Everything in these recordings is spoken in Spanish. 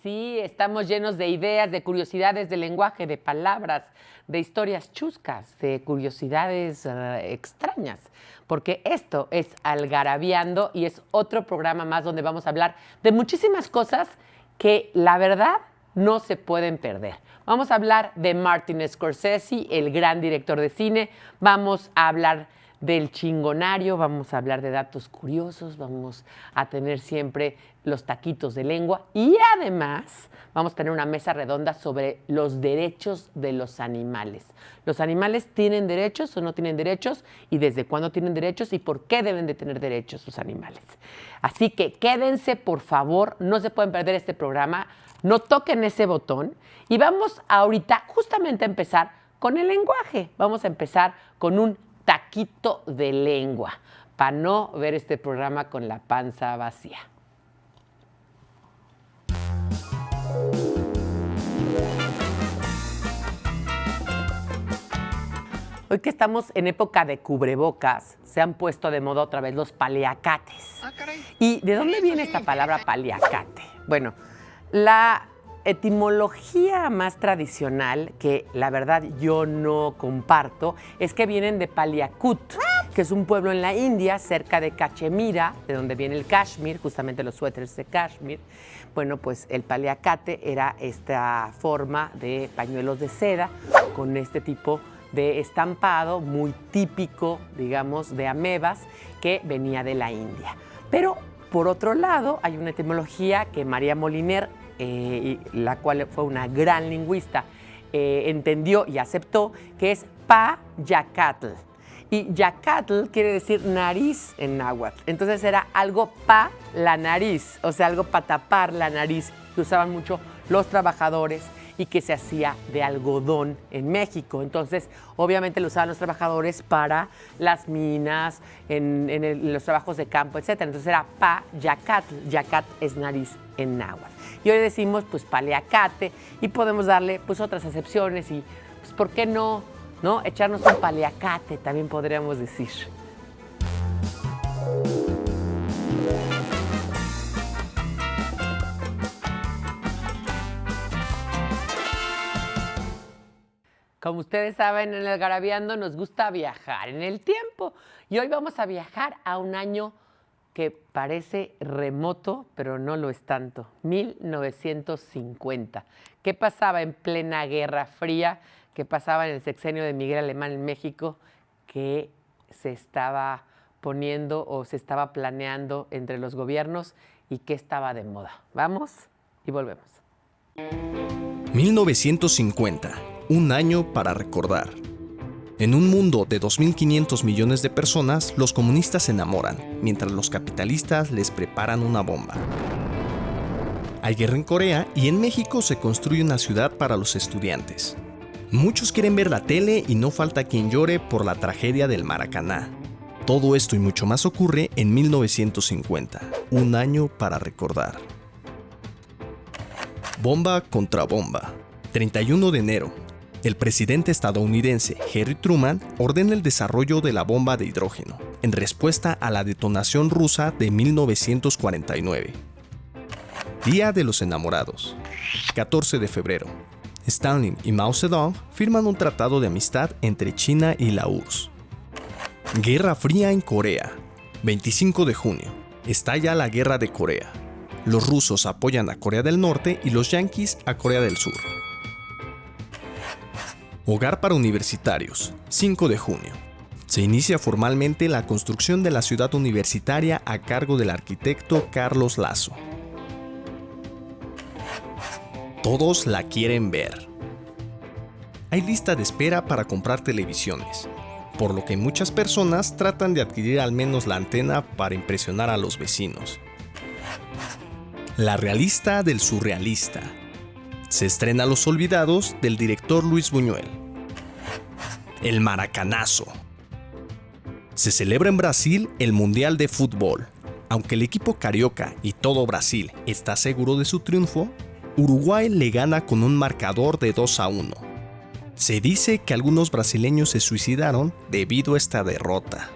sí, estamos llenos de ideas, de curiosidades, de lenguaje, de palabras, de historias chuscas, de curiosidades extrañas, porque esto es Algarabiando y es otro programa más donde vamos a hablar de muchísimas cosas que la verdad no se pueden perder. Vamos a hablar de Martin Scorsese, el gran director de cine, vamos a hablar del chingonario, vamos a hablar de datos curiosos, vamos a tener siempre los taquitos de lengua y además vamos a tener una mesa redonda sobre los derechos de los animales. ¿Los animales tienen derechos o no tienen derechos? ¿Y desde cuándo tienen derechos? ¿Y por qué deben de tener derechos los animales? Así que quédense, por favor, no se pueden perder este programa, no toquen ese botón y vamos ahorita justamente a empezar con el lenguaje. Vamos a empezar con un taquito de lengua, para no ver este programa con la panza vacía. Hoy que estamos en época de cubrebocas, se han puesto de moda otra vez los paliacates. Ah, caray. ¿Y de dónde viene esta palabra paliacate? Bueno, la etimología más tradicional, que la verdad yo no comparto, es que vienen de Paliacut, que es un pueblo en la India, cerca de Cachemira, de donde viene el Kashmir, justamente los suéteres de Kashmir. Bueno, pues el paliacate era esta forma de pañuelos de seda con este tipo de estampado muy típico, digamos, de amebas que venía de la India. Pero, por otro lado, hay una etimología que María Moliner, la cual fue una gran lingüista, entendió y aceptó, que es pa-yacatl. Y yacatl quiere decir nariz en náhuatl. Entonces era algo pa la nariz, o sea, algo para tapar la nariz, que usaban mucho los trabajadores y que se hacía de algodón en México. Entonces, obviamente lo usaban los trabajadores para las minas, en los trabajos de campo, etc. Entonces era pa-yacatl. Yacatl es nariz en náhuatl. Y hoy decimos, pues, paliacate, y podemos darle, pues, otras acepciones y, pues, ¿por qué no echarnos un paliacate? También podríamos decir. Como ustedes saben, en Algarabiando nos gusta viajar en el tiempo. Y hoy vamos a viajar a un año que parece remoto, pero no lo es tanto. 1950. ¿Qué pasaba en plena Guerra Fría? ¿Qué pasaba en el sexenio de Miguel Alemán en México? ¿Qué se estaba poniendo o se estaba planeando entre los gobiernos? ¿Y qué estaba de moda? Vamos y volvemos. 1950. Un año para recordar. En un mundo de 2.500 millones de personas, los comunistas se enamoran, mientras los capitalistas les preparan una bomba. Hay guerra en Corea y en México se construye una ciudad para los estudiantes. Muchos quieren ver la tele y no falta quien llore por la tragedia del Maracaná. Todo esto y mucho más ocurre en 1950, un año para recordar. Bomba contra bomba. 31 de enero. El presidente estadounidense Harry Truman ordena el desarrollo de la bomba de hidrógeno, en respuesta a la detonación rusa de 1949. Día de los Enamorados. 14 de febrero. Stalin y Mao Zedong firman un tratado de amistad entre China y la URSS. Guerra Fría en Corea. 25 de junio. Estalla la Guerra de Corea. Los rusos apoyan a Corea del Norte y los yanquis a Corea del Sur. Hogar para universitarios, 5 de junio. Se inicia formalmente la construcción de la ciudad universitaria a cargo del arquitecto Carlos Lazo. Todos la quieren ver. Hay lista de espera para comprar televisiones, por lo que muchas personas tratan de adquirir al menos la antena para impresionar a los vecinos. La realista del surrealista. Se estrena Los Olvidados del director Luis Buñuel. El Maracanazo. Se celebra en Brasil el Mundial de Fútbol. Aunque el equipo carioca y todo Brasil está seguro de su triunfo, Uruguay le gana con un marcador de 2-1. Se dice que algunos brasileños se suicidaron debido a esta derrota.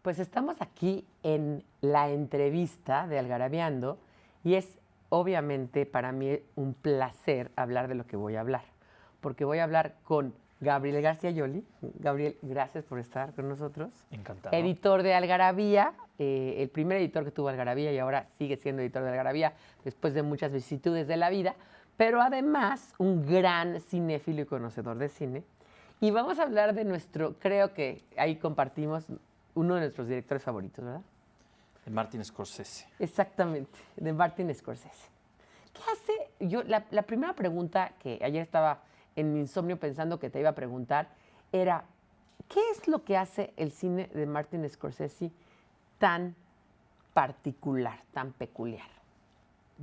Pues estamos aquí en la entrevista de Algarabiando y es obviamente para mí un placer hablar de lo que voy a hablar, porque voy a hablar con Gabriel García Yoli. Gabriel, gracias por estar con nosotros. Encantado. Editor de Algarabía, el primer editor que tuvo Algarabía y ahora sigue siendo editor de Algarabía después de muchas vicisitudes de la vida, pero además un gran cinéfilo y conocedor de cine. Y vamos a hablar de creo que ahí compartimos uno de nuestros directores favoritos, ¿verdad? De Martin Scorsese. Exactamente, de Martin Scorsese. ¿Qué hace? La primera pregunta que ayer estaba en mi insomnio pensando que te iba a preguntar era, ¿qué es lo que hace el cine de Martin Scorsese tan particular, tan peculiar?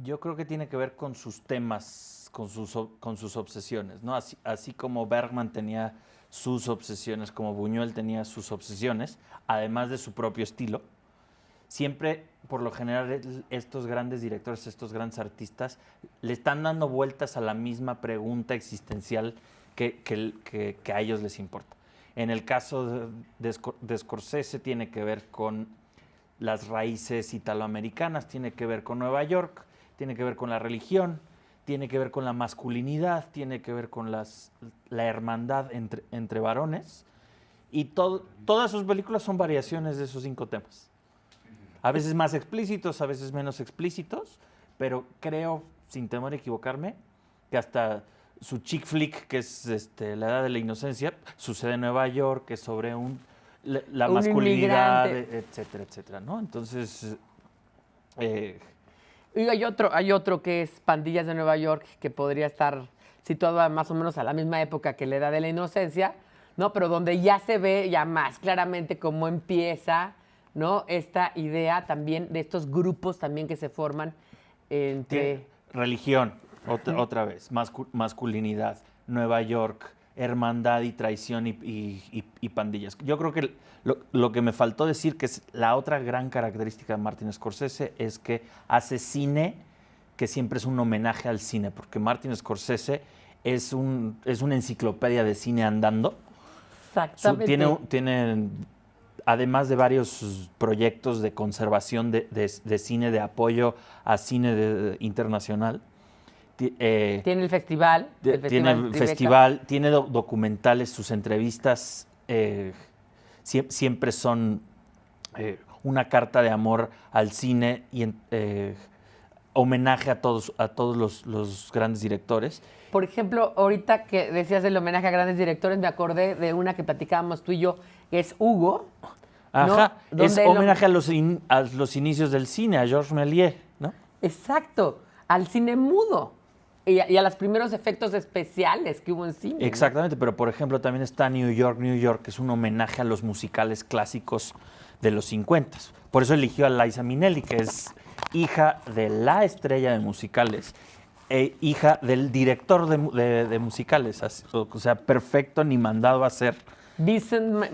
Yo creo que tiene que ver con sus temas, con sus obsesiones, ¿no? Así como Bergman tenía sus obsesiones, como Buñuel tenía sus obsesiones, además de su propio estilo. Siempre, por lo general, estos grandes directores, estos grandes artistas, le están dando vueltas a la misma pregunta existencial que a ellos les importa. En el caso de Scorsese tiene que ver con las raíces italoamericanas, tiene que ver con Nueva York, tiene que ver con la religión, tiene que ver con la masculinidad, tiene que ver con la hermandad entre varones. Y todas sus películas son variaciones de esos 5 temas. A veces más explícitos, a veces menos explícitos, pero creo, sin temor a equivocarme, que hasta su chick flick, que es La Edad de la Inocencia, sucede en Nueva York, que es sobre la Un masculinidad, inmigrante. etcétera, etcétera, ¿no? Entonces, Y hay otro que es Pandillas de Nueva York, que podría estar situado más o menos a la misma época que La Edad de la Inocencia, ¿no? Pero donde ya se ve ya más claramente cómo empieza, ¿no? Esta idea también de estos grupos también que se forman entre... religión, otra vez, masculinidad, Nueva York, hermandad y traición y pandillas. Yo creo que lo que me faltó decir, que es la otra gran característica de Martin Scorsese, es que hace cine que siempre es un homenaje al cine, porque Martin Scorsese es una enciclopedia de cine andando. Exactamente. Tiene, además de varios proyectos de conservación de cine, de apoyo a cine internacional, Tiene el festival. tiene festival, tiene documentales, sus entrevistas siempre son una carta de amor al cine y homenaje a todos los grandes directores. Por ejemplo, ahorita que decías el homenaje a grandes directores, me acordé de una que platicábamos tú y yo, que es Hugo. Ajá, ¿no? es homenaje a los inicios del cine, a Georges Méliès, ¿no? Exacto, al cine mudo y a los primeros efectos especiales que hubo en cine. Exactamente, pero por ejemplo también está New York, que es un homenaje a los musicales clásicos de los 50. Por eso eligió a Liza Minnelli, que es hija de la estrella de musicales e hija del director de musicales. O sea, perfecto, ni mandado a hacer. Vincent de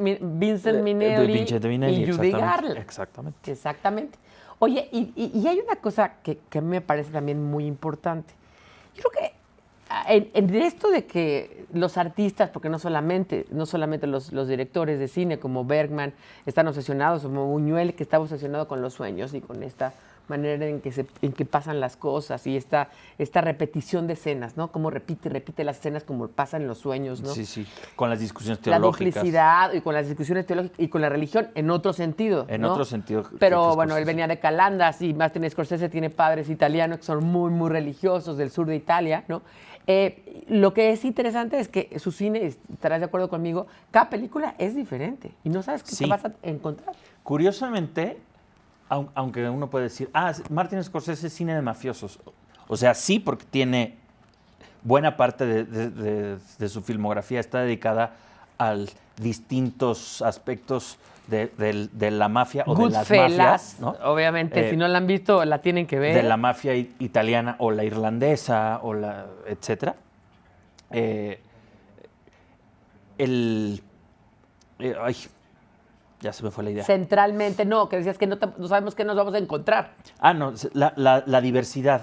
Minnelli Vincente Minnelli, y Judy Garland. Exactamente. Exactamente. Oye, y hay una cosa que me parece también muy importante. Yo creo que en esto de que los artistas, porque no solamente los directores de cine como Bergman están obsesionados, como Buñuel, que estaba obsesionado con los sueños y con esta manera en que pasan las cosas y esta repetición de escenas, ¿no? Como repite las escenas como pasan en los sueños, ¿no? Sí, con las discusiones La teológicas. duplicidad y con las discusiones teológicas y con la religión en otro sentido, En ¿no? otro sentido. Pero bueno, él venía de Calandas y Martin Scorsese tiene padres italianos que son muy, muy religiosos del sur de Italia, ¿no? Lo que es interesante es que su cine, estarás de acuerdo conmigo, cada película es diferente y no sabes qué te vas a encontrar. Curiosamente, aunque uno puede decir, Martin Scorsese es cine de mafiosos. O sea, sí, porque tiene buena parte de su filmografía está dedicada a distintos aspectos de la mafia o de las mafias, ¿no? Obviamente, si no la han visto, la tienen que ver. De la mafia italiana o la irlandesa o etcétera. Ya se me fue la idea. Centralmente, no, que decías que no sabemos qué nos vamos a encontrar. No, la diversidad.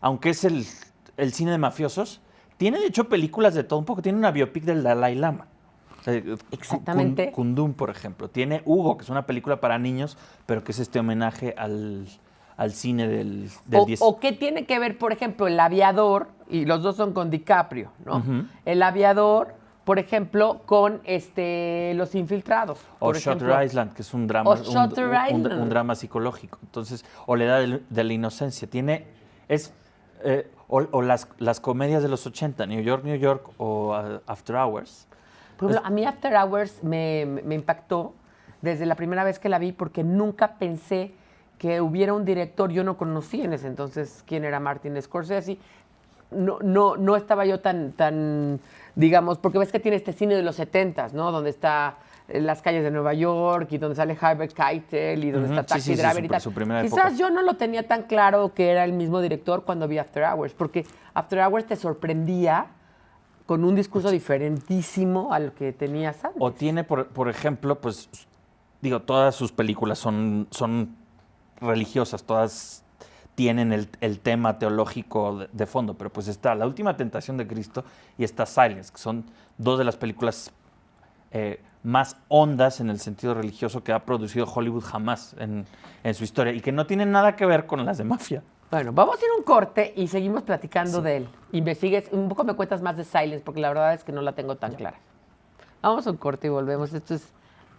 Aunque es el cine de mafiosos, tiene de hecho películas de todo un poco. Tiene una biopic del Dalai Lama. Exactamente. Kundun, por ejemplo. Tiene Hugo, que es una película para niños, pero que es este homenaje al cine del O qué tiene que ver, por ejemplo, El Aviador, y los dos son con DiCaprio, ¿no? Ujú. El Aviador, por ejemplo, con Los Infiltrados. O por Shutter ejemplo. Island, que es un drama, O Shutter Island. un drama psicológico. Entonces, o La Edad de la Inocencia. O las comedias de los 80, New York, New York, o After Hours. Por ejemplo, a mí After Hours me impactó desde la primera vez que la vi porque nunca pensé que hubiera un director, yo no conocía en ese entonces quién era Martin Scorsese. No estaba yo tan, digamos, porque ves que tiene este cine de los 70s, ¿no? Donde está Las calles de Nueva York y donde sale Harvey Keitel y donde Ujú, está sí, Taxi sí, Driver y tal. su primera Quizás época. yo no lo tenía tan claro que era el mismo director cuando vi After Hours, porque After Hours te sorprendía con un discurso diferentísimo al que tenías antes. O tiene, por ejemplo, pues, digo, todas sus películas son religiosas, todas tienen el tema teológico de fondo, pero pues está La Última Tentación de Cristo y está Silence, que son dos de las películas más hondas en el sentido religioso que ha producido Hollywood jamás en su historia y que no tienen nada que ver con las de mafia. Bueno, vamos a ir a un corte y seguimos platicando de él. Investigues, un poco me cuentas más de Silence, porque la verdad es que no la tengo tan clara. Vamos a un corte y volvemos. Esto es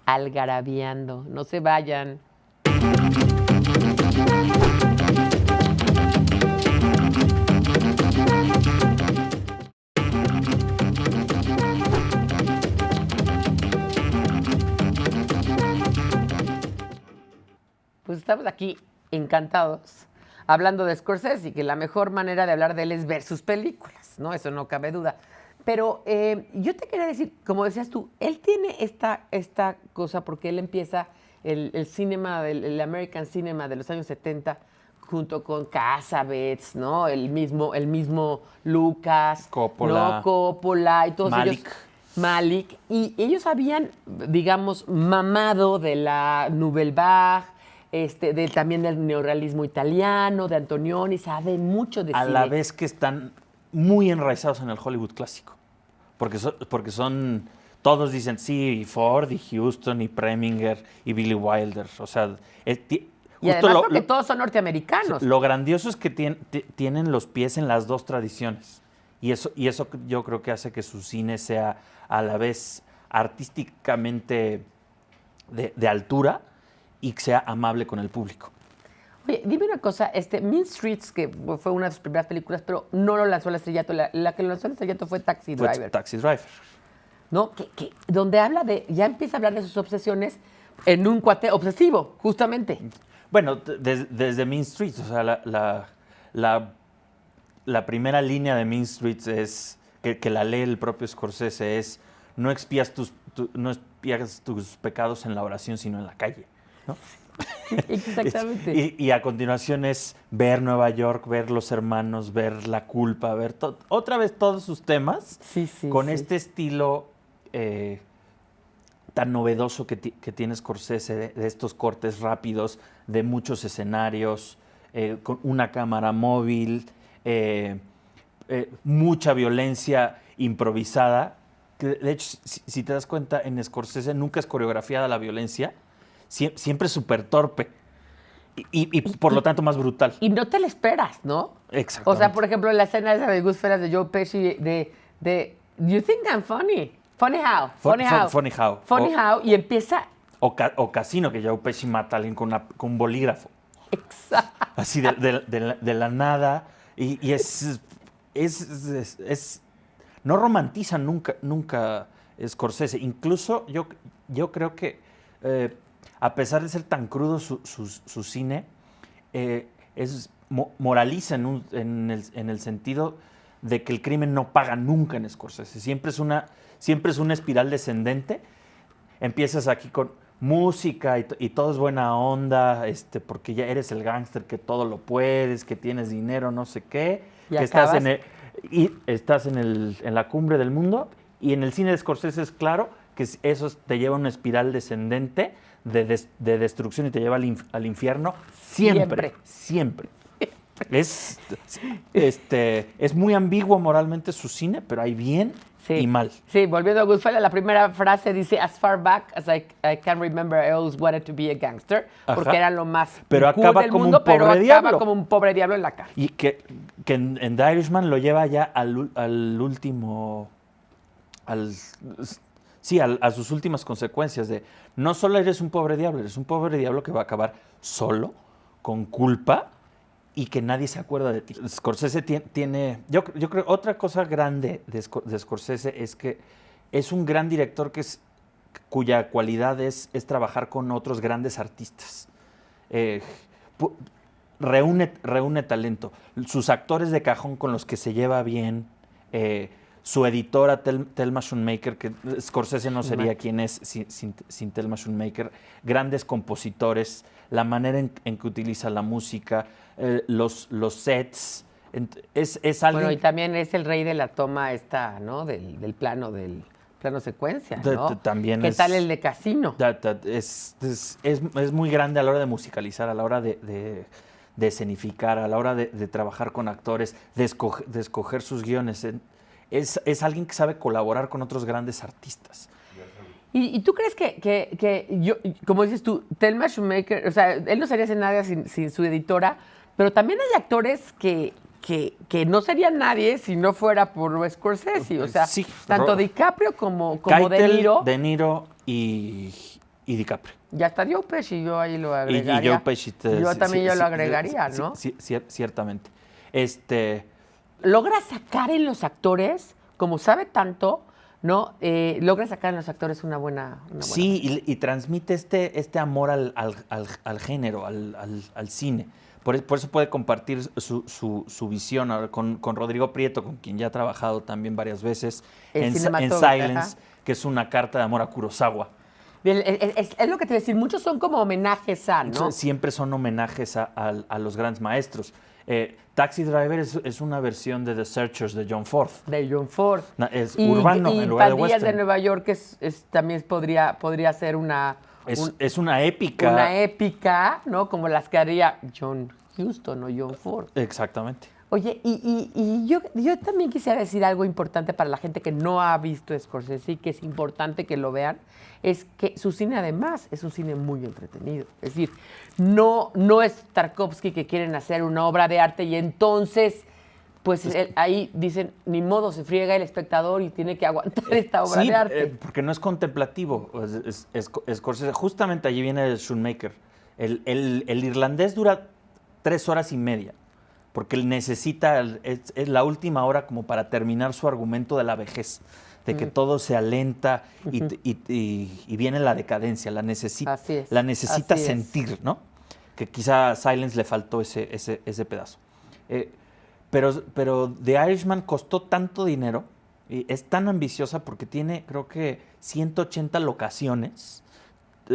Algarabiando. No se vayan. Pues estamos aquí encantados hablando de Scorsese y que la mejor manera de hablar de él es ver sus películas, ¿no? Eso no cabe duda. Pero yo te quería decir, como decías tú, él tiene esta cosa porque él empieza el cinema, el American Cinema de los años 70 junto con Cassavetes, ¿no? El mismo Lucas, Coppola. ¿no? Coppola y todos Malick. ellos. Malick. Y ellos habían, digamos, mamado de la Nouvelle Vague, también del neorrealismo italiano, de Antonioni, saben mucho de A cine. la vez que están muy enraizados en el Hollywood clásico. Porque son todos dicen, sí, Ford y Houston y Preminger y Billy Wilder. O sea, Y además porque todos son norteamericanos. Lo grandioso es que tienen los pies en las dos tradiciones. Y eso yo creo que hace que su cine sea a la vez artísticamente de altura y que sea amable con el público. Oye, dime una cosa, Mean Streets, que fue una de sus primeras películas, pero no lo lanzó al estrellato. La que lo lanzó al estrellato fue Taxi Fue Driver. Taxi Driver. ¿No? Donde habla ya empieza a hablar de sus obsesiones en un cuate obsesivo, justamente. Bueno, desde Mean Streets, o sea, la primera línea de Mean Streets es, que la lee el propio Scorsese, es no expias tus pecados en la oración, sino en la calle, ¿no? Exactamente. Y a continuación es ver Nueva York, ver Los Hermanos, ver La Culpa, ver otra vez todos sus temas Sí, con sí. este estilo tan novedoso que tiene Scorsese, de estos cortes rápidos, de muchos escenarios, con una cámara móvil, mucha violencia improvisada. Que de hecho, si te das cuenta, en Scorsese nunca es coreografiada la violencia, siempre es súper torpe y por lo tanto más brutal. Y no te la esperas, ¿no? Exactamente. O sea, por ejemplo, la escena esa de Goodfellas de Joe Pesci de You think I'm funny? Funny how? Funny how? Funny how. Funny how. Y empieza... O Casino, que Joe Pesci mata a alguien con un bolígrafo. Exacto. Así de la nada. Y no romantiza nunca Scorsese. Incluso yo creo que, a pesar de ser tan crudo su cine, moraliza en el sentido de que el crimen no paga nunca en Scorsese. Siempre es una espiral descendente. Empiezas aquí con música y todo es buena onda, porque ya eres el gángster que todo lo puedes, que tienes dinero, no sé qué, Y que acabas... estás en la cumbre del mundo. Y en el cine de Scorsese es claro que eso te lleva a una espiral descendente de destrucción y te lleva al infierno siempre. Es, es muy ambiguo moralmente su cine, pero hay bien y mal. Sí, volviendo a Goodfellas, la primera frase dice, as far back as I can remember, I always wanted to be a gangster, porque Ajá. era lo más Pero cool acaba del como mundo, un pobre pero acaba diablo. como un pobre diablo en la cara. Y que en The Irishman lo lleva ya al último, a sus últimas consecuencias de no solo eres un pobre diablo que va a acabar solo, con culpa y que nadie se acuerda de ti. Scorsese tiene yo creo, otra cosa grande de Scorsese es que es un gran director cuya cualidad es trabajar con otros grandes artistas. Reúne talento. Sus actores de cajón con los que se lleva bien, su editora Thelma Schoonmaker, que Scorsese no sería quien es sin Thelma Schoonmaker, grandes compositores, la manera en que utiliza la música, los sets. Es alguien... Bueno, y también es el rey de la toma esta, ¿no? Del plano secuencia, ¿no? También ¿Qué tal el de Casino? Es muy grande a la hora de musicalizar, a la hora de escenificar, a la hora de trabajar con actores, de escoger sus guiones. Es alguien que sabe colaborar con otros grandes artistas. ¿Y tú crees que yo, como dices tú, Thelma Schoonmaker, o sea, él no sería nada sin su editora, pero también hay actores que no serían nadie si no fuera por Scorsese? O sea, sí, tanto DiCaprio como Keitel, De Niro. y DiCaprio. Ya está Joe Pesci, yo ahí lo agregaría. Y Joe Pesci. Yo también lo agregaría, ¿no? Sí, ciertamente. Logra sacar en los actores, como sabe tanto, ¿no? Logra sacar en los actores una buena sí, y transmite este amor al género, al cine. Por eso puede compartir su visión ahora con Rodrigo Prieto, con quien ya ha trabajado también varias veces, en Silence, que es una carta de amor a Kurosawa. Es lo que te iba a decir, muchos son como homenajes a, ¿no? Siempre son homenajes a los grandes maestros. Taxi Driver es una versión de The Searchers de John Ford. De John Ford. Es urbano en lugar de western. Y Pandillas de Nueva York también podría ser es una épica. Una épica, ¿no? Como las que haría John Huston o John Ford. Exactamente. Oye, y yo también quisiera decir algo importante para la gente que no ha visto Scorsese y que es importante que lo vean, es que su cine además es un cine muy entretenido. Es decir, no es Tarkovsky que quieren hacer una obra de arte y entonces, pues ahí dicen, ni modo, se friega el espectador y tiene que aguantar esta obra de arte. Porque no es contemplativo. Scorsese, justamente allí viene el Schoonmaker. El irlandés dura 3 horas y media. Porque él necesita, es la última hora como para terminar su argumento de la vejez, de que todo se alenta y viene la decadencia, la necesita sentir, ¿no? Que quizá a Silence le faltó ese pedazo. Pero The Irishman costó tanto dinero, y es tan ambiciosa porque tiene, creo que, 180 locaciones.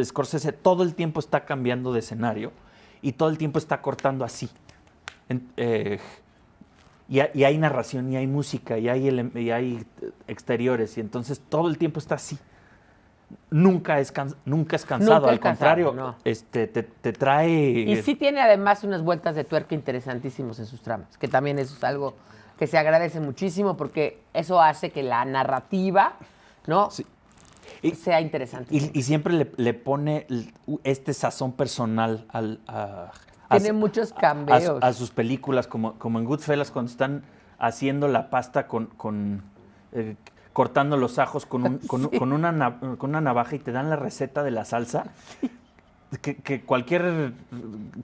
Scorsese todo el tiempo está cambiando de escenario y todo el tiempo está cortando así. Y hay narración, y hay música, y hay exteriores, y entonces todo el tiempo está así. Nunca es cansado, al contrario, no. Te trae... Y sí tiene además unas vueltas de tuerca interesantísimos en sus tramas, que también eso es algo que se agradece muchísimo, porque eso hace que la narrativa, ¿no? Sí. Sea interesante. Y siempre le pone este sazón personal tiene muchos cambios. A sus películas, como en Goodfellas, cuando están haciendo la pasta cortando los ajos con una navaja y te dan la receta de la salsa. Sí. Que cualquier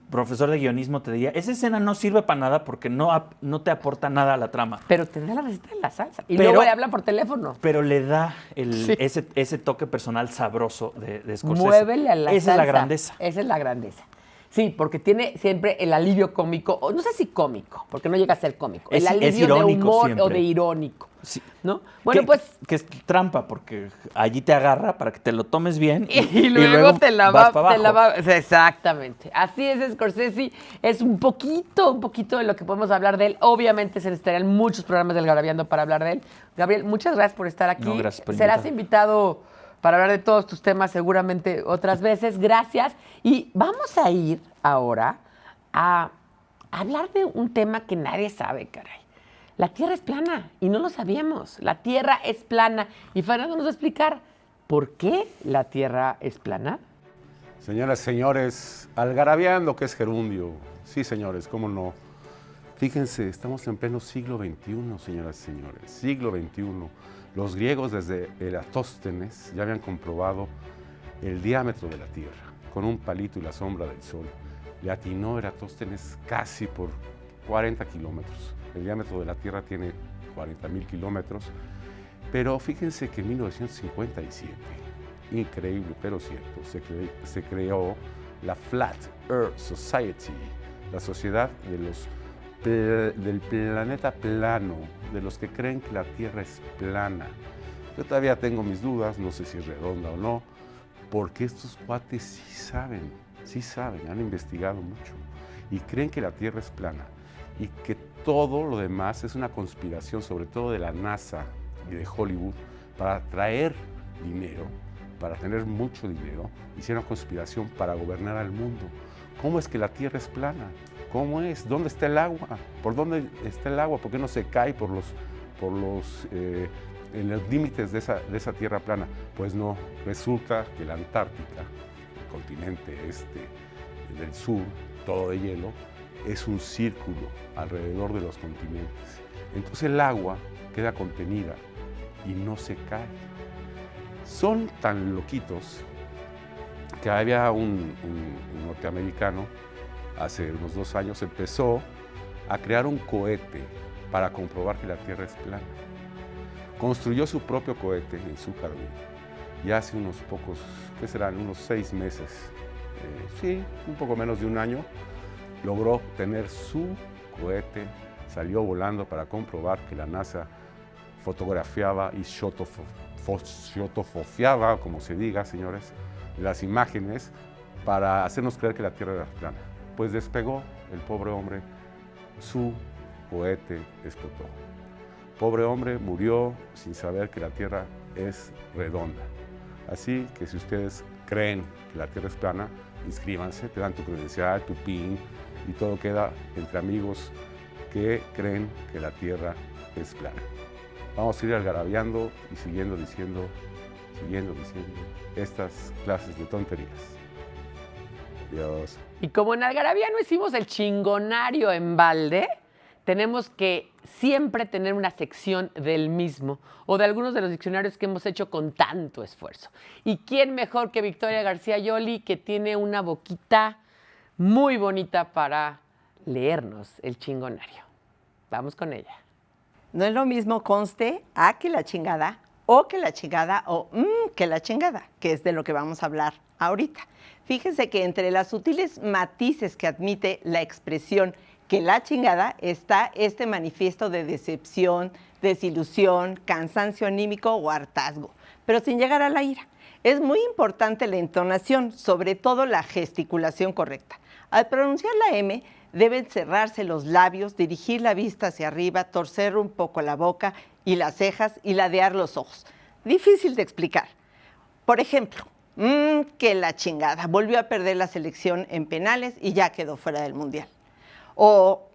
profesor de guionismo te diría, esa escena no sirve para nada porque no te aporta nada a la trama. Pero te da la receta de la salsa. Y luego le hablan por teléfono. Pero le da ese toque personal sabroso de Scorsese. Muévele a la salsa. Esa es la grandeza. Esa es la grandeza. Sí, porque tiene siempre el alivio cómico, o no sé si cómico, porque no llega a ser cómico, el alivio de humor siempre. O de irónico, sí. ¿No? Bueno, pues... Que es trampa, porque allí te agarra para que te lo tomes bien y luego te la va... Exactamente. Así es Scorsese, es un poquito de lo que podemos hablar de él. Obviamente se necesitarían muchos programas del Garabiando para hablar de él. Gabriel, muchas gracias por estar aquí. No, gracias por Serás invitado para hablar de todos tus temas seguramente otras veces. Gracias. Y vamos a ir ahora a hablar de un tema que nadie sabe, caray. La Tierra es plana y no lo sabíamos. La Tierra es plana. Y Fernando nos va a explicar por qué la Tierra es plana. Señoras, señores, algarabeando que es gerundio. Sí, señores, cómo no. Fíjense, estamos en pleno siglo XXI, señoras y señores. Siglo XXI. Los griegos desde Eratóstenes ya habían comprobado el diámetro de la Tierra con un palito y la sombra del Sol. Le atinó Eratóstenes casi por 40 kilómetros. El diámetro de la Tierra tiene 40.000 kilómetros. Pero fíjense que en 1957, increíble pero cierto, se creó la Flat Earth Society, la sociedad del planeta plano, de los que creen que la Tierra es plana. Yo todavía tengo mis dudas, no sé si es redonda o no, porque estos cuates sí saben, han investigado mucho y creen que la Tierra es plana y que todo lo demás es una conspiración, sobre todo de la NASA y de Hollywood, para traer dinero, para tener mucho dinero, y sea una conspiración para gobernar al mundo. ¿Cómo es que la Tierra es plana? ¿Cómo es? ¿Dónde está el agua? ¿Por dónde está el agua? ¿Por qué no se cae en los límites de esa Tierra plana? Pues no, resulta que la Antártica, el continente del sur, todo de hielo, es un círculo alrededor de los continentes. Entonces el agua queda contenida y no se cae. Son tan loquitos que había un norteamericano, hace unos 2 años, empezó a crear un cohete para comprobar que la Tierra es plana. Construyó su propio cohete en su jardín y hace unos pocos, ¿qué serán? Unos 6 meses, un poco menos de un año, logró tener su cohete, salió volando para comprobar que la NASA fotografiaba y fotografiaba, como se diga, señores, las imágenes para hacernos creer que la Tierra era plana. Pues despegó el pobre hombre, su cohete explotó. Pobre hombre murió sin saber que la Tierra es redonda. Así que si ustedes creen que la Tierra es plana, inscríbanse, te dan tu credencial, tu PIN y todo queda entre amigos que creen que la Tierra es plana. Vamos a ir algarabeando y siguiendo diciendo estas clases de tonterías. Dios. Y como en Algarabía no hicimos el chingonario en balde, tenemos que siempre tener una sección del mismo o de algunos de los diccionarios que hemos hecho con tanto esfuerzo. ¿Y quién mejor que Victoria García Yoli, que tiene una boquita muy bonita para leernos el chingonario? Vamos con ella. No es lo mismo conste a que la chingada o que la chingada o que la chingada, que es de lo que vamos a hablar ahorita. Fíjense que entre las sutiles matices que admite la expresión que la chingada está este manifiesto de decepción, desilusión, cansancio anímico o hartazgo, pero sin llegar a la ira. Es muy importante la entonación, sobre todo la gesticulación correcta. Al pronunciar la M, deben cerrarse los labios, dirigir la vista hacia arriba, torcer un poco la boca y las cejas y ladear los ojos. Difícil de explicar. Por ejemplo, que la chingada, volvió a perder la selección en penales y ya quedó fuera del Mundial. O,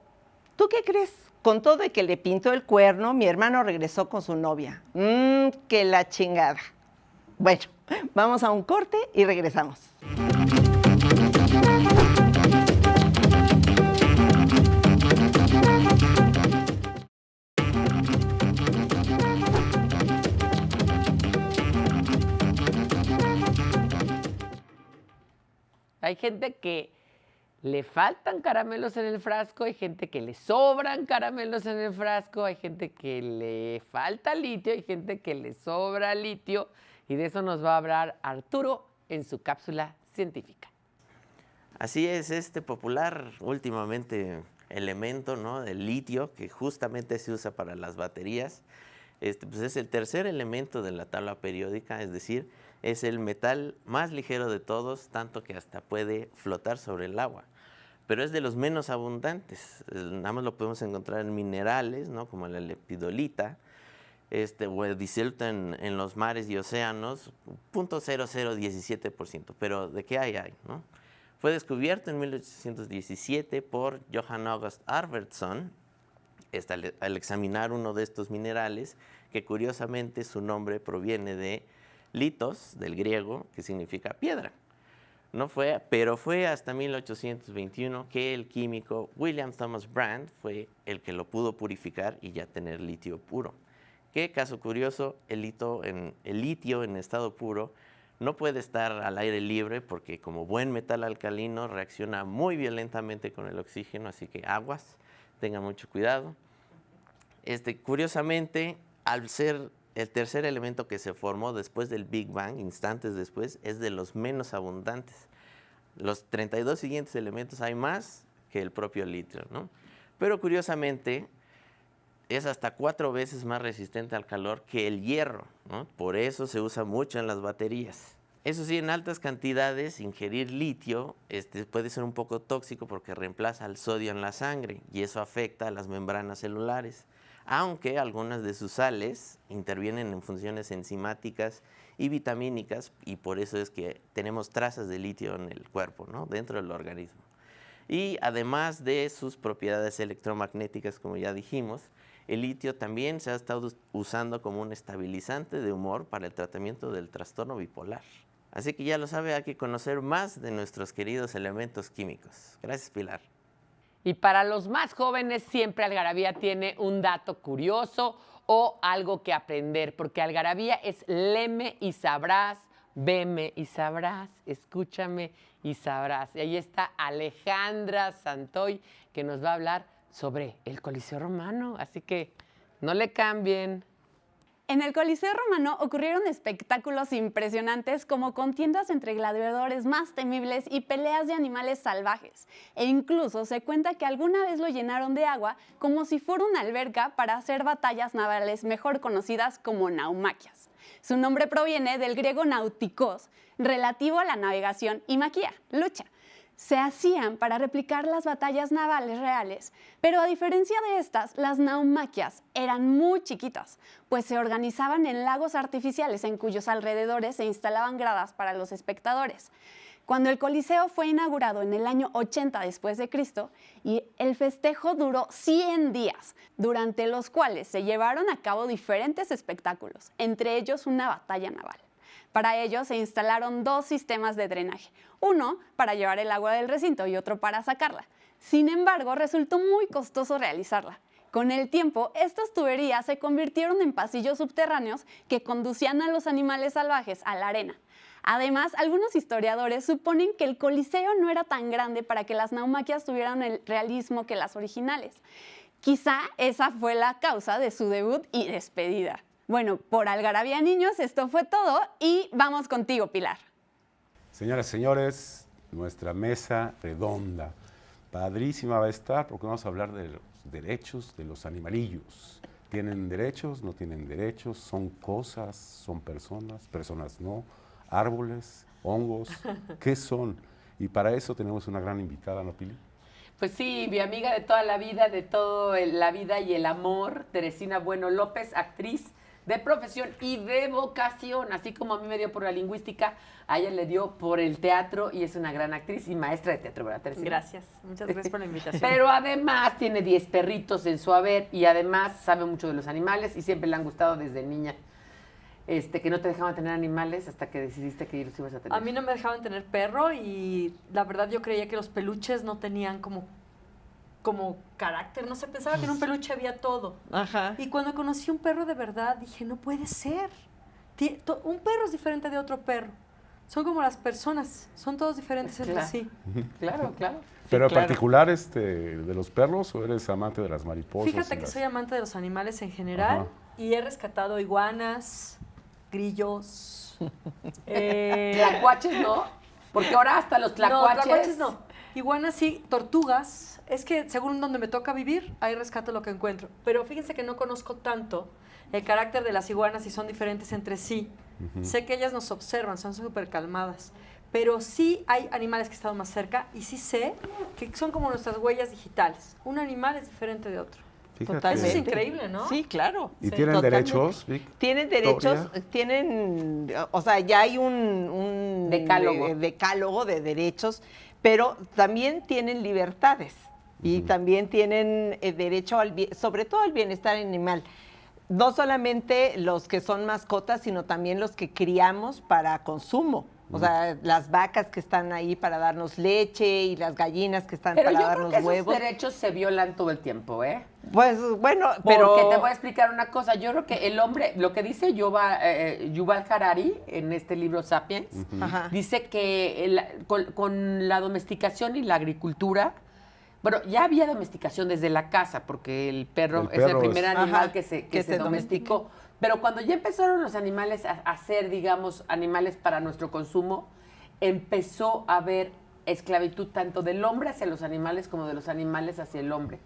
¿tú qué crees? Con todo y que le pintó el cuerno, mi hermano regresó con su novia. Que la chingada. Bueno, vamos a un corte y regresamos. Hay gente que le faltan caramelos en el frasco, hay gente que le sobran caramelos en el frasco, hay gente que le falta litio, hay gente que le sobra litio, y de eso nos va a hablar Arturo en su cápsula científica. Así es, este popular últimamente elemento, ¿no?, del litio, que justamente se usa para las baterías, pues es el tercer elemento de la tabla periódica, es decir, es el metal más ligero de todos, tanto que hasta puede flotar sobre el agua. Pero es de los menos abundantes, nada más lo podemos encontrar en minerales, ¿no?, como la lepidolita, o disuelto en los mares y océanos, 0.0017%, pero ¿de qué hay, no? Fue descubierto en 1817 por Johann August Arfvedson, al examinar uno de estos minerales, que curiosamente su nombre proviene de litos, del griego, que significa piedra. Pero fue hasta 1821 que el químico William Thomas Brand fue el que lo pudo purificar y ya tener litio puro. Que, caso curioso, el litio en estado puro no puede estar al aire libre porque como buen metal alcalino reacciona muy violentamente con el oxígeno, así que aguas, tengan mucho cuidado. Curiosamente, al ser el tercer elemento que se formó después del Big Bang, instantes después, es de los menos abundantes. Los 32 siguientes elementos hay más que el propio litio, ¿no? Pero curiosamente, es hasta 4 veces más resistente al calor que el hierro, ¿no? Por eso se usa mucho en las baterías. Eso sí, en altas cantidades, ingerir litio puede ser un poco tóxico porque reemplaza al sodio en la sangre y eso afecta a las membranas celulares, aunque algunas de sus sales intervienen en funciones enzimáticas y vitamínicas y por eso es que tenemos trazas de litio en el cuerpo, ¿no? Dentro del organismo. Y además de sus propiedades electromagnéticas, como ya dijimos, el litio también se ha estado usando como un estabilizante de humor para el tratamiento del trastorno bipolar. Así que ya lo sabe, hay que conocer más de nuestros queridos elementos químicos. Gracias, Pilar. Y para los más jóvenes, siempre Algarabía tiene un dato curioso o algo que aprender, porque Algarabía es leme y sabrás, veme y sabrás, escúchame y sabrás. Y ahí está Alejandra Santoy, que nos va a hablar sobre el Coliseo Romano, así que no le cambien. En el Coliseo Romano ocurrieron espectáculos impresionantes como contiendas entre gladiadores más temibles y peleas de animales salvajes. E incluso se cuenta que alguna vez lo llenaron de agua como si fuera una alberca para hacer batallas navales mejor conocidas como naumaquias. Su nombre proviene del griego nautikos, relativo a la navegación, y maquia, lucha. Se hacían para replicar las batallas navales reales, pero a diferencia de estas, las naumaquias eran muy chiquitas, pues se organizaban en lagos artificiales en cuyos alrededores se instalaban gradas para los espectadores. Cuando el Coliseo fue inaugurado en el año 80 después de Cristo, y el festejo duró 100 días, durante los cuales se llevaron a cabo diferentes espectáculos, entre ellos una batalla naval. Para ello se instalaron 2 sistemas de drenaje, uno para llevar el agua del recinto y otro para sacarla. Sin embargo, resultó muy costoso realizarla. Con el tiempo, estas tuberías se convirtieron en pasillos subterráneos que conducían a los animales salvajes a la arena. Además, algunos historiadores suponen que el Coliseo no era tan grande para que las naumaquias tuvieran el realismo que las originales. Quizá esa fue la causa de su debut y despedida. Bueno, por Algarabía Niños, esto fue todo y vamos contigo, Pilar. Señoras y señores, nuestra mesa redonda, padrísima va a estar porque vamos a hablar de los derechos de los animalillos. ¿Tienen derechos? ¿No tienen derechos? ¿Son cosas? ¿Son personas? ¿Personas no? ¿Árboles? ¿Hongos? ¿Qué son? Y para eso tenemos una gran invitada, ¿no, Pili? Pues sí, mi amiga de toda la vida, de toda la vida y el amor, Teresina Bueno López, actriz de profesión y de vocación, así como a mí me dio por la lingüística, a ella le dio por el teatro y es una gran actriz y maestra de teatro, ¿verdad, Teresina? Gracias, muchas gracias por la invitación. Pero además tiene 10 perritos en su haber y además sabe mucho de los animales y siempre le han gustado desde niña. Que no te dejaban tener animales hasta que decidiste que los ibas a tener. A mí no me dejaban tener perro y la verdad yo creía que los peluches no tenían como carácter, no sé, pensaba que en un peluche había todo. Ajá. Y cuando conocí un perro de verdad, dije, no puede ser. Un perro es diferente de otro perro. Son como las personas, son todos diferentes entre sí. Claro, claro. Pero en claro. particular de los perros, ¿o eres amante de las mariposas? Fíjate que soy amante de los animales en general. Ajá. Y he rescatado iguanas, grillos. Tlacuaches no, porque ahora hasta los tlacuaches. No, tlacuaches no. Iguanas sí, tortugas. Es que según donde me toca vivir, ahí rescato lo que encuentro. Pero fíjense que no conozco tanto el carácter de las iguanas y son diferentes entre sí. Sé que ellas nos observan, son súper calmadas. Pero sí hay animales que he estado más cerca y sí sé que son como nuestras huellas digitales. Un animal es diferente de otro. Fíjate. Totalmente. Eso es increíble, ¿no? Sí, claro. ¿Y Sí, tienen totalmente. derechos, Vic? Tienen derechos, Victoria? o sea, ya hay un Decálogo. decálogo de derechos, pero también tienen libertades y también tienen derecho sobre todo al bienestar animal. No solamente los que son mascotas, sino también los que criamos para consumo. O sea, las vacas que están ahí para darnos leche y las gallinas que están Pero yo para creo darnos que esos huevos. derechos se violan todo el tiempo, ¿eh? Pues bueno, pero Porque te voy a explicar una cosa. Yo creo que el hombre, lo que dice Yuval Harari en este libro Sapiens, Ajá. dice que con la domesticación y la agricultura, bueno, ya había domesticación desde la casa, porque el perro es el primer animal Ajá, que se que se domesticó. Pero cuando ya empezaron los animales a ser, digamos, animales para nuestro consumo, empezó a haber esclavitud tanto del hombre hacia los animales como de los animales hacia el hombre.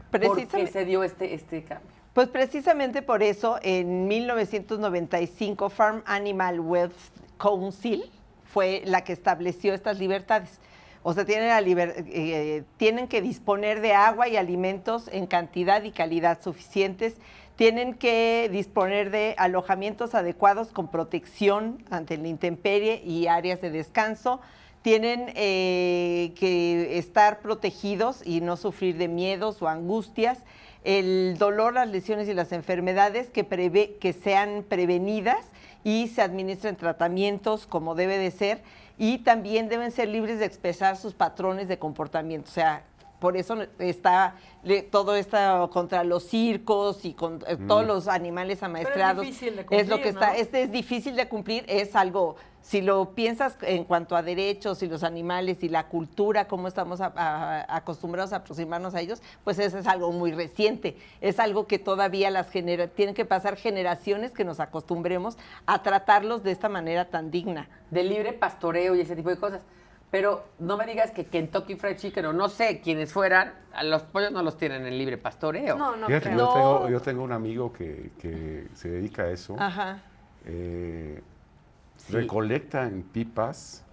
Porque se dio este cambio. Pues precisamente por eso, en 1995, Farm Animal Welfare Council fue la que estableció estas libertades. O sea, tienen que disponer de agua y alimentos en cantidad y calidad suficientes, tienen que disponer de alojamientos adecuados con protección ante la intemperie y áreas de descanso, tienen que estar protegidos y no sufrir de miedos o angustias, el dolor, las lesiones y las enfermedades que sean prevenidas y se administren tratamientos como debe de ser, y también deben ser libres de expresar sus patrones de comportamiento. O sea, por eso está todo esto contra los circos y con todos los animales amaestrados. Pero es difícil de cumplir, es lo que está, ¿no? es difícil de cumplir, es algo, si lo piensas en cuanto a derechos y los animales y la cultura, cómo estamos acostumbrados a aproximarnos a ellos, pues eso es algo muy reciente, es algo que todavía tienen que pasar generaciones que nos acostumbremos a tratarlos de esta manera tan digna. De libre pastoreo y ese tipo de cosas. Pero no me digas que Kentucky Fried Chicken o no sé quiénes fueran, a los pollos no los tienen en libre pastoreo. No, no Fíjate, creo. yo tengo un amigo que se dedica a eso. Ajá. Recolecta en pipas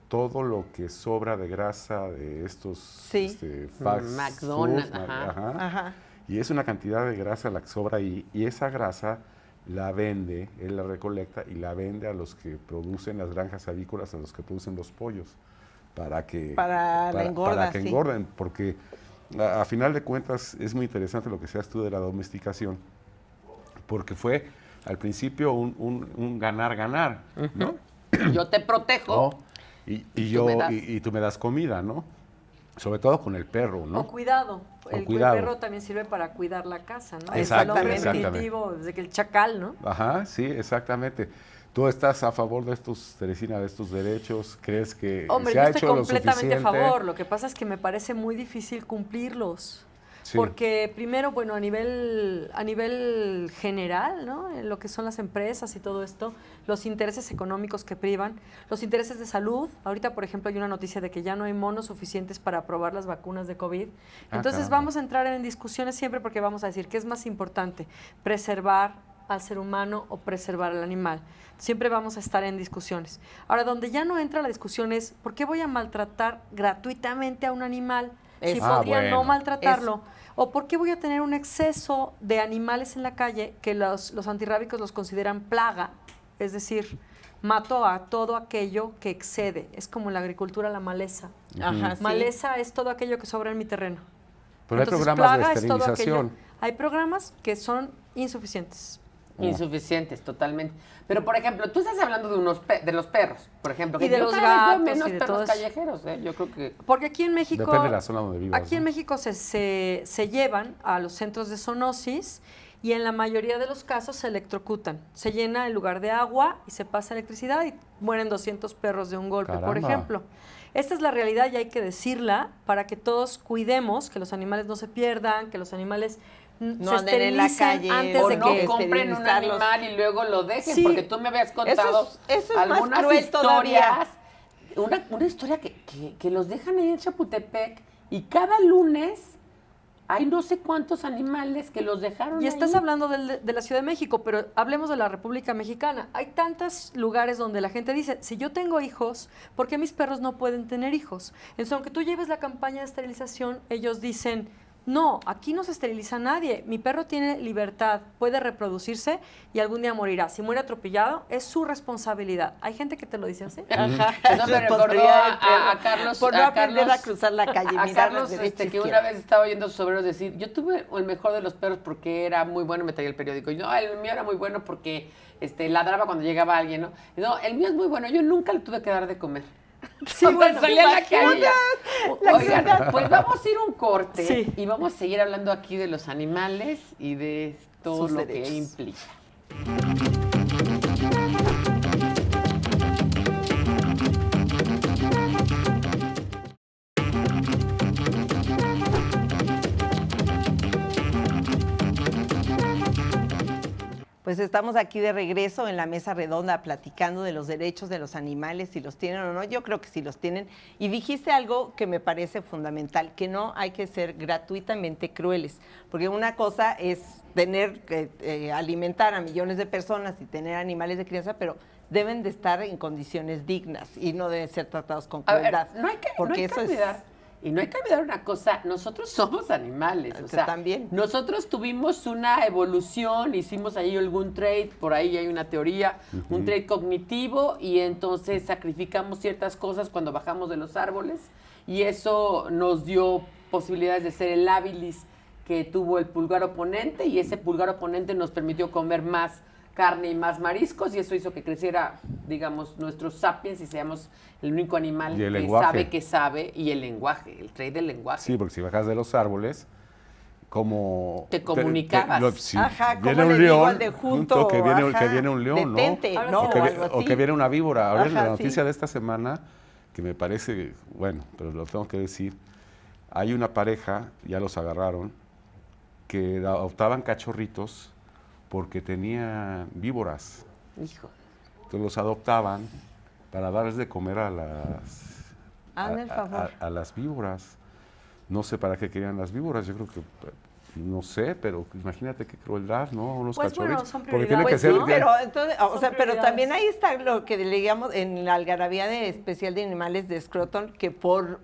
todo lo que sobra de grasa de estos Sí. fast McDonald's, food, ajá. Ajá. Y es una cantidad de grasa la que sobra y esa grasa la vende, él la recolecta y la vende a los que producen las granjas avícolas, a los que producen los pollos, para que La engorda, para que sí. engorden, porque a final de cuentas es muy interesante lo que seas tú de la domesticación, porque fue al principio un ganar-ganar, ¿no? Yo te protejo. ¿No? Y tú me das comida, ¿no? Sobre todo con el perro, ¿no? O cuidado. El cuidado. perro también sirve para cuidar la casa, ¿no? Exactamente. Es el hombre instintivo, desde que el chacal, ¿no? Ajá, sí, exactamente. ¿Tú estás a favor de estos, Teresina, de estos derechos? ¿Crees que Hombre, se yo ha estoy hecho lo completamente a suficiente? favor. Lo que pasa es que me parece muy difícil cumplirlos. Sí. Porque primero, bueno, a nivel general, ¿no? En lo que son las empresas y todo esto, los intereses económicos que privan, los intereses de salud. Ahorita, por ejemplo, hay una noticia de que ya no hay monos suficientes para aprobar las vacunas de COVID. Entonces caramba. vamos a entrar en discusiones siempre porque vamos a decir qué es más importante, preservar al ser humano o preservar al animal. Siempre vamos a estar en discusiones. Ahora, donde ya no entra la discusión es, ¿por qué voy a maltratar gratuitamente a un animal si Eso. podría no Bueno. maltratarlo? ¿O por qué voy a tener un exceso de animales en la calle que los antirrábicos los consideran plaga? Es decir, mato a todo aquello que excede. Es como en la agricultura la maleza. Ajá, sí. Maleza es todo aquello que sobra en mi terreno. Pero hay Entonces, programas de plaga es todo aquello. esterilización. Hay programas que son insuficientes. Insuficientes, totalmente. Pero, por ejemplo, tú estás hablando de los perros, por ejemplo. Y que de yo los cada vez veo gatos menos y de perros todo eso. callejeros, ¿eh? Yo creo que... Porque aquí en México... Depende de la zona donde vivas. Aquí en ¿no? México se llevan a los centros de zoonosis y en la mayoría de los casos se electrocutan. Se llena el lugar de agua y se pasa electricidad y mueren 200 perros de un golpe, por Caramba. ejemplo. Esta es la realidad y hay que decirla para que todos cuidemos, que los animales no se pierdan, que los animales No se anden en la esterilicen calle, antes O de no que... compren un esterilizarlos. animal y luego lo dejen, Sí. porque tú me habías contado Eso es más algunas cruel todavía. historias. Una historia que los dejan ahí en Chapultepec y cada lunes hay no sé cuántos animales que los dejaron Y estás ahí. hablando de la Ciudad de México, pero hablemos de la República Mexicana. Hay tantos lugares donde la gente dice, si yo tengo hijos, ¿por qué mis perros no pueden tener hijos? Entonces, aunque tú lleves la campaña de esterilización, ellos dicen, No, aquí no se esteriliza a nadie. Mi perro tiene libertad, puede reproducirse y algún día morirá. Si muere atropellado, es su responsabilidad. Hay gente que te lo dice así. Ajá. Eso me recordó a Carlos. Por no aprender a cruzar la calle. A mirar Carlos, derecha, que izquierda. una vez estaba oyendo a sus obreros decir, yo tuve el mejor de los perros porque era muy bueno, me traía el periódico. Y no, el mío era muy bueno porque ladraba cuando llegaba alguien, ¿no? Y no, el mío es muy bueno, yo nunca le tuve que dar de comer. Sí, bueno, salía a la calle. la Oigan, crueldad. pues vamos a ir a un corte Sí. y vamos a seguir hablando aquí de los animales y de todo Sus lo derechos. que implica. Pues estamos aquí de regreso en la mesa redonda platicando de los derechos de los animales, si los tienen o no. Yo creo que sí los tienen. Y dijiste algo que me parece fundamental, que no hay que ser gratuitamente crueles, porque una cosa es tener que alimentar a millones de personas y tener animales de crianza, pero deben de estar en condiciones dignas y no deben ser tratados con A ver, crueldad. no hay que porque eso olvidar. Y no hay que olvidar una cosa, nosotros somos animales, o sea, También. nosotros tuvimos una evolución, hicimos ahí algún trade, por ahí hay una teoría, un trade cognitivo, y entonces sacrificamos ciertas cosas cuando bajamos de los árboles, y eso nos dio posibilidades de ser el habilis que tuvo el pulgar oponente, y ese pulgar oponente nos permitió comer más carne y más mariscos, y eso hizo que creciera, digamos, nuestros sapiens y seamos el único animal Y el que lenguaje. sabe, y el lenguaje, el trait del lenguaje. Sí, porque si bajas de los árboles, como... Te comunicabas. Si Ajá, ¿cómo viene le un digo león, al de junto? que viene Ajá, un león, detente, ¿no? ¿no? O, que, O algo o así. que viene una víbora. Ahora Ajá, la sí. noticia de esta semana, que me parece, bueno, pero lo tengo que decir, hay una pareja, ya los agarraron, que adoptaban cachorritos porque tenía víboras. Hijo. Entonces los adoptaban para darles de comer a las Hazme el favor. a las víboras. No sé para qué querían las víboras, yo creo que no sé, pero imagínate qué crueldad, ¿no? Unos Pues bueno, cachorritos. son Porque tiene que prioridades, ser ¿no? Pero entonces, o Son sea, pero prioridades. también ahí está lo que leíamos en la algarabía de especial de animales de Scroton, que por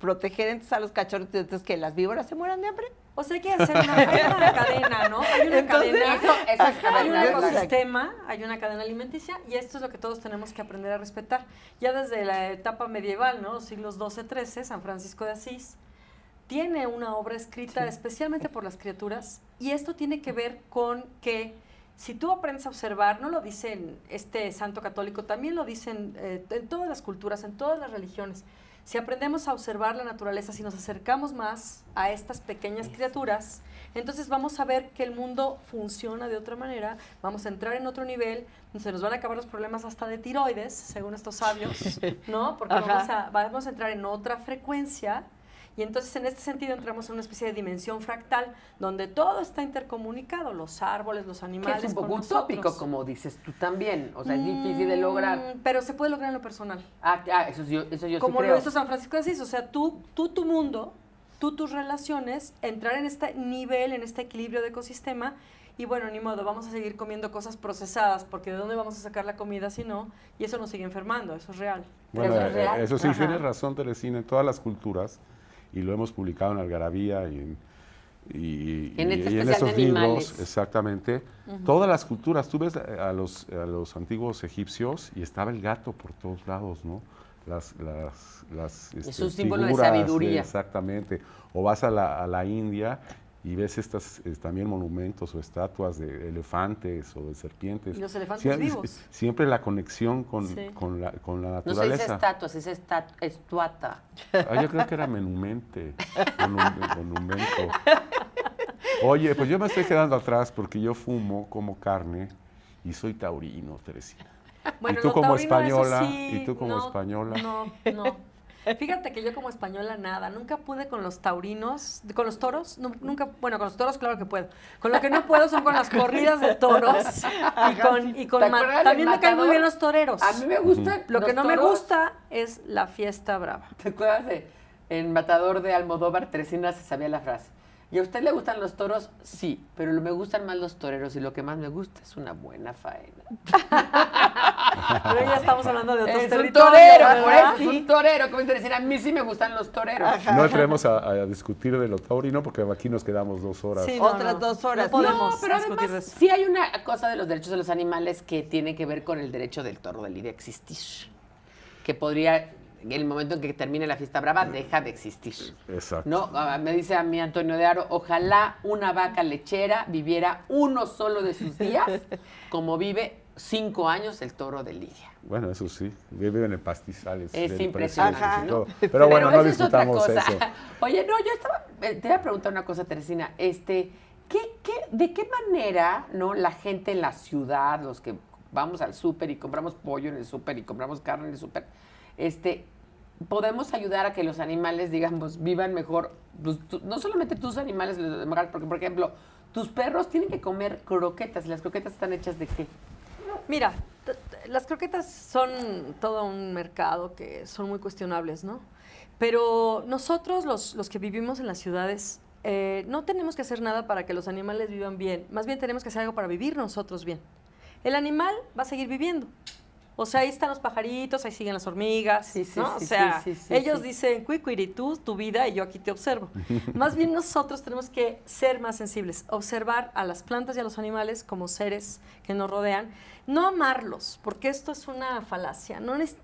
proteger entonces a los cachorritos, entonces que las víboras se mueran de hambre. O sea, hay que hacer una cadena, ¿no? Hay una Entonces, cadena, eso es hay un cadena, ecosistema, hay una cadena alimenticia y esto es lo que todos tenemos que aprender a respetar. Ya desde la etapa medieval, ¿no? Los siglos XII-XIII, San Francisco de Asís tiene una obra escrita especialmente por las criaturas y esto tiene que ver con que si tú aprendes a observar, no lo dicen este santo católico, también lo dicen en todas las culturas, en todas las religiones. Si aprendemos a observar la naturaleza, si nos acercamos más a estas pequeñas criaturas, entonces vamos a ver que el mundo funciona de otra manera, vamos a entrar en otro nivel, se nos van a acabar los problemas hasta de tiroides, según estos sabios, ¿no? Porque Ajá. vamos a entrar en otra frecuencia. Y entonces en este sentido entramos en una especie de dimensión fractal donde todo está intercomunicado, los árboles, los Que animales, es un poco con utópico, nosotros. como dices tú también. O sea, es difícil de lograr. Pero se puede lograr en lo personal. Eso yo sí Como creo. lo hizo San Francisco de Asís, o sea, tu mundo, tus relaciones, entrar en este nivel, en este equilibrio de ecosistema, y bueno, ni modo, vamos a seguir comiendo cosas procesadas, porque ¿de dónde vamos a sacar la comida si no? Y eso nos sigue enfermando, eso es real. Bueno, Eso es real. eso sí, Ajá. tienes razón, Teresina, en todas las culturas, y lo hemos publicado en Algarabía y En este especial estos de animales. libros, exactamente. Todas las culturas, tú ves a los antiguos egipcios y estaba el gato por todos lados, ¿no? Las Es un símbolo de figuras, sabiduría. exactamente. O vas a la India y ves estas también monumentos o estatuas de elefantes o de serpientes. Y los elefantes vivos. Siempre la conexión con, Sí. con la No se dice naturaleza. estatua, se dice estuata. Yo creo que era monumento. Oye, pues yo me estoy quedando atrás porque yo fumo, como carne y soy taurino, Teresina. Bueno, y tú lo como taurino, eso española, sí, y tú como no, española. No. Fíjate que yo como española nada, nunca pude con los taurinos, con los toros, nunca, bueno, con los toros claro que puedo. Con lo que no puedo son con las corridas de toros y con ¿Te acuerdas del también me caen muy matador? bien los toreros. A mí me gustan Lo que los no me toros. gusta es la fiesta brava. ¿Te acuerdas en Matador de Almodóvar, Teresina se sabía la frase? ¿Y a usted le gustan los toros? Sí, pero me gustan más los toreros y lo que más me gusta es una buena faena. Pero ya estamos hablando de otros Es un territorios, torero, por ¿verdad? eso, es un torero. Como te decir, a mí sí me gustan los toreros. No entremos a discutir de lo taurino porque aquí nos quedamos 2 horas. Sí, Otras 2 horas. No podemos No, pero discutir de además eso. sí hay una cosa de los derechos de los animales que tiene que ver con el derecho del toro de lidia a existir. Que podría, en el momento en que termine la fiesta brava, deja de existir. Exacto. No, me dice a mí Antonio de Aro, ojalá una vaca lechera viviera uno solo de sus días, como vive 5 años el toro de lidia. Bueno, eso sí, viven en pastizales. Es del impresionante, presidente y ¿no? todo. Pero bueno, no eso es otra discutamos cosa. eso. Oye, no, yo estaba, te voy a preguntar una cosa, Teresina. ¿De qué manera, no, la gente en la ciudad, los que vamos al súper y compramos pollo en el súper y compramos carne en el súper, podemos ayudar a que los animales, digamos, vivan mejor? Pues, no solamente tus animales, los demás, porque, por ejemplo, tus perros tienen que comer croquetas. ¿Y las croquetas están hechas de qué? Mira, las croquetas son todo un mercado que son muy cuestionables, ¿no? Pero nosotros, los que vivimos en las ciudades, no tenemos que hacer nada para que los animales vivan bien. Más bien tenemos que hacer algo para vivir nosotros bien. El animal va a seguir viviendo. O sea, ahí están los pajaritos, ahí siguen las hormigas, Sí, sí, ¿no? sí, O sea, sí, sí, ellos sí. dicen, cuicuiri, tú, tu vida, y yo aquí te observo. Más bien nosotros tenemos que ser más sensibles, observar a las plantas y a los animales como seres que nos rodean, no amarlos, porque esto es una falacia.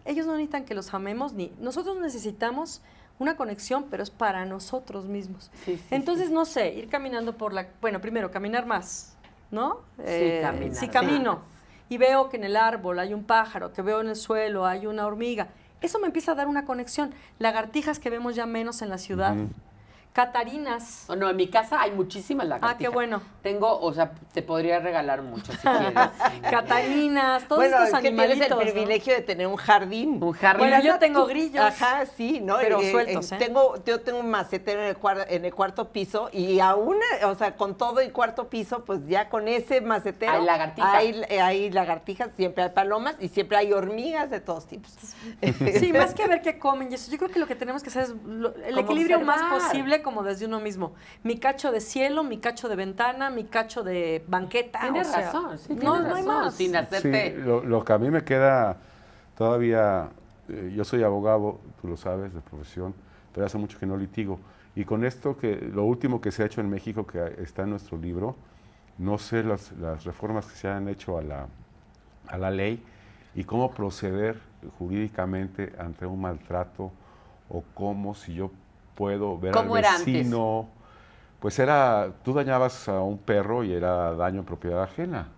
Ellos no necesitan que los amemos, ni nosotros necesitamos una conexión, pero es para nosotros mismos. Sí, sí, Entonces, no sé, ir caminando bueno, primero, caminar más, ¿no? Caminar. Si camino y veo que en el árbol hay un pájaro, que veo en el suelo hay una hormiga, eso me empieza a dar una conexión. Lagartijas que vemos ya menos en la ciudad. Catarinas. No, en mi casa hay muchísimas lagartijas. Ah, qué bueno. Tengo, o sea, te podría regalar muchas si quieres. Catarinas, todos Bueno, estos es que tienes animalitos, el ¿no? privilegio de tener un jardín. Un jardín. Bueno, yo no, tengo grillos. Ajá, sí, ¿no? Pero sueltos, ¿eh? Yo tengo un macetero en el cuarto piso y aún, o sea, con todo y cuarto piso, pues ya con ese macetero. Hay lagartijas. Hay lagartijas, siempre hay palomas y siempre hay hormigas de todos tipos. Sí, más que ver qué comen y eso, yo creo que lo que tenemos que hacer es el Como equilibrio más observar. posible como desde uno mismo. Mi cacho de cielo, mi cacho de ventana, mi cacho de banqueta. Tienes o sea, razón, sí, no, tienes no hay razón, más. sin hacerte... Sí, lo que a mí me queda todavía, yo soy abogado, tú lo sabes, de profesión, pero hace mucho que no litigo. Y con esto, lo último que se ha hecho en México, que está en nuestro libro, no sé las reformas que se han hecho a la ley y cómo proceder jurídicamente ante un maltrato o cómo, si yo puedo ver al ¿Cómo era antes? vecino, pues tú dañabas a un perro y era daño en propiedad ajena,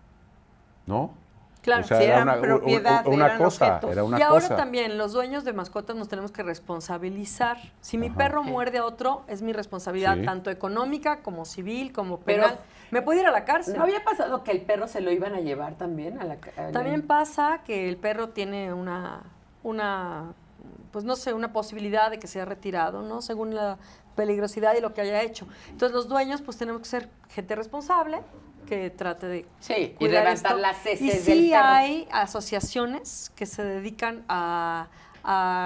¿no? Claro, si eran propiedad, una eran cosa, objetos. era una y ahora cosa. también los dueños de mascotas nos tenemos que responsabilizar. Si mi perro muerde a otro, es mi responsabilidad, Sí. tanto económica como civil, como Pero- penal. Me puede ir a la cárcel. ¿No había pasado que el perro se lo iban a llevar también a la... También pasa que el perro tiene una, pues no sé, una posibilidad de que sea retirado, ¿no? Según la peligrosidad y lo que haya hecho. Entonces los dueños pues tenemos que ser gente responsable que trate de Sí, y cuidar levantar esto. las heces Y del sí perro. hay asociaciones que se dedican a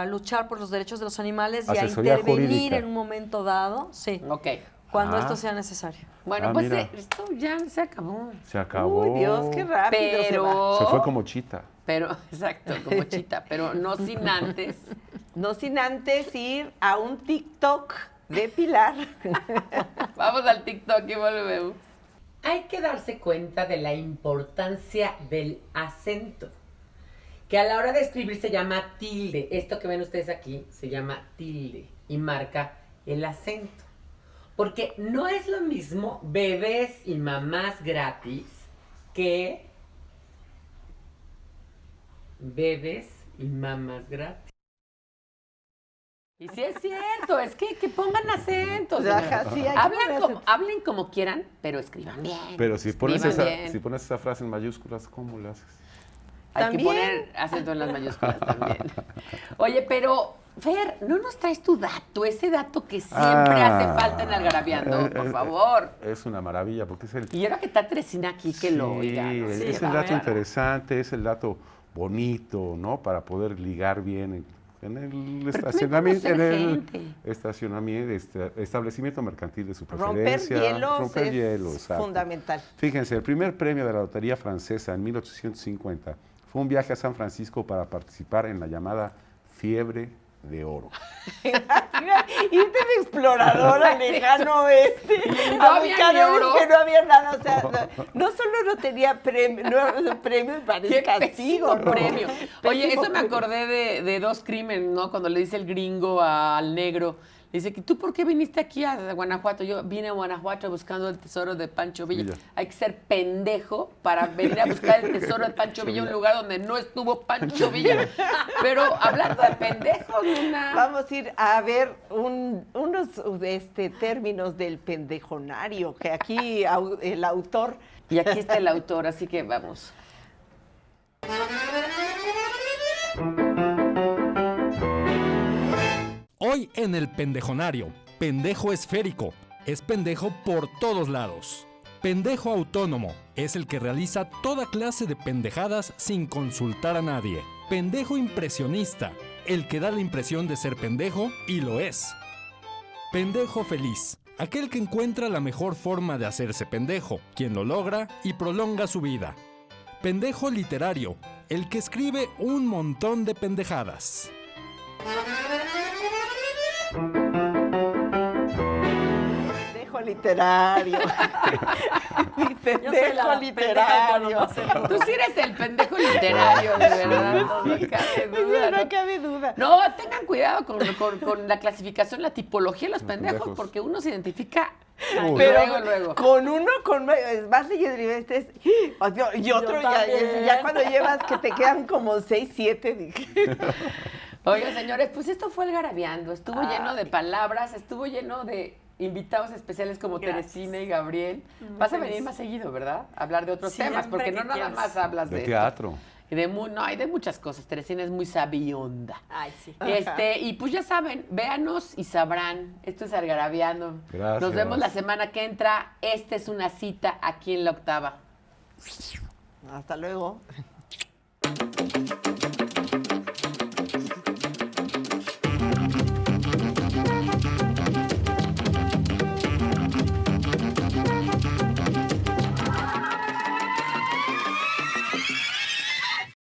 luchar por los derechos de los animales y a Asesoría intervenir jurídica. en un momento dado, sí, Ok. cuando Ah. esto sea necesario. Bueno, Ah, pues mira. esto ya se acabó. Se acabó. Uy, Dios, qué rápido se va. Pero... Se fue como chita. Pero, exacto, como chita, pero no sin antes. No sin antes ir a un TikTok de Pilar. Vamos al TikTok y volvemos. Hay que darse cuenta de la importancia del acento, que a la hora de escribir se llama tilde. Esto que ven ustedes aquí se llama tilde y marca el acento. Porque no es lo mismo bebés y mamás gratis que bebés y mamás gratis. Y sí es cierto, es que pongan acentos. Ajá, sí, hay que poner acentos. Hablen como quieran, pero escriban bien. Pero si pones, escriban bien. si pones esa frase en mayúsculas, ¿cómo lo haces? Hay que ¿También? poner acento en las mayúsculas también. Oye, pero, Fer, ¿no nos traes tu dato? Ese dato que siempre hace falta en Algarabiando, por favor. Es una maravilla, porque es el... Y ahora que está Teresina aquí, que lo oiga. ¿no? es Sí, el a dato ver. interesante, es el dato bonito, ¿no? Para poder ligar bien en el Pero estacionamiento, puede en el conocer gente. establecimiento mercantil de su Romper preferencia. hielos Romper es hielo, exacto. fundamental. Fíjense, el primer premio de la Lotería Francesa en 1850 Fue un viaje a San Francisco para participar en la llamada Fiebre de Oro. Irte de explorador al lejano oeste. No a había buscar ni oro, oro. que no había nada. O sea, no solo no tenía premio, premios para ¡Qué el castigo. pésimo premio! Oye, Pésimo eso me premio. acordé de dos crímenes, ¿no? Cuando le dice el gringo al negro, le dice, ¿tú por qué viniste aquí a Guanajuato? Yo vine a Guanajuato buscando el tesoro de Pancho Villa. Villa. Hay que ser pendejo para venir a buscar el tesoro de Pancho Villa, un lugar donde no estuvo Pancho Villa. Pero hablando de pendejos, Luna. Vamos a ir a ver unos términos del pendejonario, que aquí el autor... Y aquí está el autor, así que vamos. Hoy en el pendejonario, pendejo esférico, es pendejo por todos lados. Pendejo autónomo, es el que realiza toda clase de pendejadas sin consultar a nadie. Pendejo impresionista, el que da la impresión de ser pendejo y lo es. Pendejo feliz, aquel que encuentra la mejor forma de hacerse pendejo, quien lo logra y prolonga su vida. Pendejo literario, el que escribe un montón de pendejadas. Pendejo literario. Mi pendejo literario. Tú sí eres el pendejo literario, de verdad. No cabe duda. No cabe duda. No, tengan cuidado con la clasificación, la tipología de los pendejos, pendejos. porque uno se identifica Pero luego. con uno, vas leyendo y otro ya cuando llevas que te quedan como 6, 7, dije. Oigan, señores, pues esto fue el Garabiando. Estuvo lleno de palabras, estuvo lleno de invitados especiales como Gracias. Teresina y Gabriel. Vas a venir más seguido, ¿verdad? A hablar de otros Siempre temas, porque no que nada quieras. más hablas de De esto. teatro. Y hay de muchas cosas. Teresina es muy sabionda. Ay, sí. Y pues ya saben, véanos y sabrán. Esto es Algarabiando. Gracias. Nos vemos la semana que entra. Esta es una cita aquí en La Octava. Hasta luego.